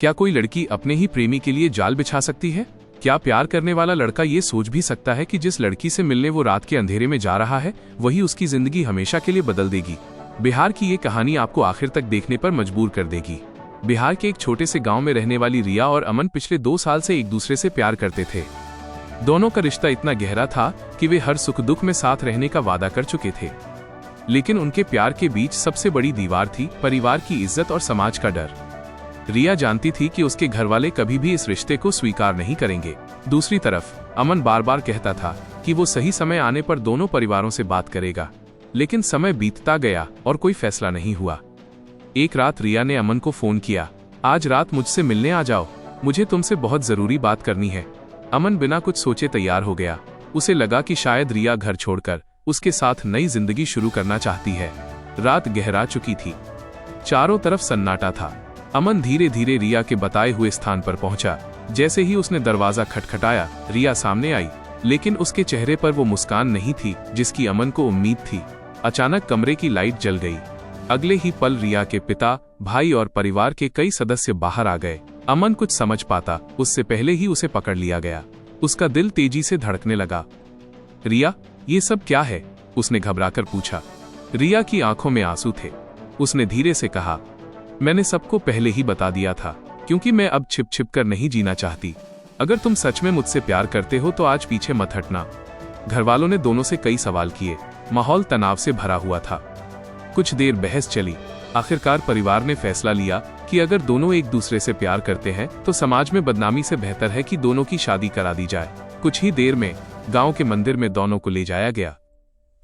क्या कोई लड़की अपने ही प्रेमी के लिए जाल बिछा सकती है? क्या प्यार करने वाला लड़का ये सोच भी सकता है कि जिस लड़की से मिलने वो रात के अंधेरे में जा रहा है वही उसकी जिंदगी हमेशा के लिए बदल देगी? बिहार की ये कहानी आपको आखिर तक देखने पर मजबूर कर देगी। बिहार के एक छोटे से गांव में रहने वाली रिया और अमन पिछले 2 साल से एक दूसरे से प्यार करते थे। दोनों का रिश्ता इतना गहरा था कि वे हर सुख दुख में साथ रहने का वादा कर चुके थे। लेकिन उनके प्यार के बीच सबसे बड़ी दीवार थी परिवार की इज्जत और समाज का डर। रिया जानती थी कि उसके घरवाले कभी भी इस रिश्ते को स्वीकार नहीं करेंगे। दूसरी तरफ अमन बार बार कहता था कि वो सही समय आने पर दोनों परिवारों से बात करेगा, लेकिन समय बीतता गया और कोई फैसला नहीं हुआ। एक रात रिया ने अमन को फोन किया, आज रात मुझसे मिलने आ जाओ, मुझे तुमसे बहुत जरूरी बात करनी है। अमन बिना कुछ सोचे तैयार हो गया। उसे लगा कि शायद रिया घर छोड़कर उसके साथ नई जिंदगी शुरू करना चाहती है। रात गहरा चुकी थी, चारों तरफ सन्नाटा था। अमन धीरे धीरे रिया के बताए हुए स्थान पर पहुंचा। जैसे ही उसने दरवाजा खटखटाया, रिया सामने आई, लेकिन उसके चेहरे पर वो मुस्कान नहीं थी जिसकी अमन को उम्मीद थी। अचानक कमरे की लाइट जल गई। अगले ही पल रिया के पिता, भाई और परिवार के कई सदस्य बाहर आ गए। अमन कुछ समझ पाता उससे पहले ही उसे पकड़ लिया गया। उसका दिल तेजी से धड़कने लगा। रिया, ये सब क्या है? उसने घबराकर पूछा। रिया की आंखों में आंसू थे। उसने धीरे से कहा, मैंने सबको पहले ही बता दिया था, क्योंकि मैं अब छिप छिप कर नहीं जीना चाहती। अगर तुम सच में मुझसे प्यार करते हो तो आज पीछे मत हटना। घरवालों ने दोनों से कई सवाल किए। माहौल तनाव से भरा हुआ था। कुछ देर बहस चली। आखिरकार परिवार ने फैसला लिया कि अगर दोनों एक दूसरे से प्यार करते हैं तो समाज में बदनामी से बेहतर है कि दोनों की शादी करा दी जाए। कुछ ही देर में गांव के मंदिर में दोनों को ले जाया गया।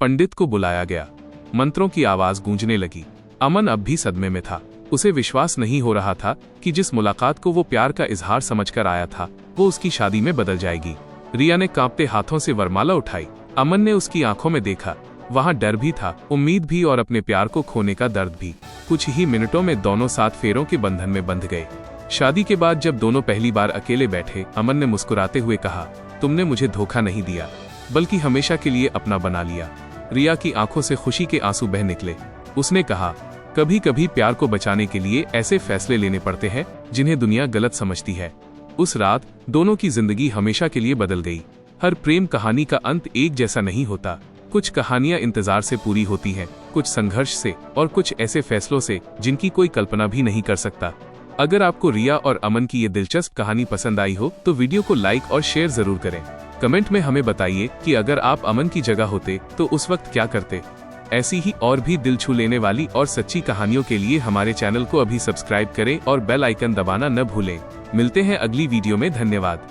पंडित को बुलाया गया। मंत्रों की आवाज गूंजने लगी। अमन अब भी सदमे में था। उसे विश्वास नहीं हो रहा था कि जिस मुलाकात को वो प्यार का इजहार समझकर आया था वो उसकी शादी में बदल जाएगी। रिया ने कांपते हाथों से वरमाला उठाई। अमन ने उसकी आंखों में देखा। वहां डर भी था, उम्मीद भी और अपने प्यार को खोने का दर्द भी। कुछ ही मिनटों में दोनों 7 फेरों के बंधन में बंध गए। शादी के बाद जब दोनों पहली बार अकेले बैठे, अमन ने मुस्कुराते हुए कहा, तुमने मुझे धोखा नहीं दिया, बल्कि हमेशा के लिए अपना बना लिया। रिया की आंखों से खुशी के आंसू बह निकले। उसने कहा, कभी कभी प्यार को बचाने के लिए ऐसे फैसले लेने पड़ते हैं जिन्हें दुनिया गलत समझती है। उस रात दोनों की जिंदगी हमेशा के लिए बदल गई। हर प्रेम कहानी का अंत एक जैसा नहीं होता। कुछ कहानियां इंतजार से पूरी होती हैं, कुछ संघर्ष से और कुछ ऐसे फैसलों से जिनकी कोई कल्पना भी नहीं कर सकता। अगर आपको रिया और अमन की ये दिलचस्प कहानी पसंद आई हो तो वीडियो को लाइक और शेयर जरूर करें। कमेंट में हमें बताइए कि अगर आप अमन की जगह होते तो उस वक्त क्या करते। ऐसी ही और भी दिल छू लेने वाली और सच्ची कहानियों के लिए हमारे चैनल को अभी सब्सक्राइब करें और बेल आइकन दबाना न भूलें। मिलते हैं अगली वीडियो में। धन्यवाद।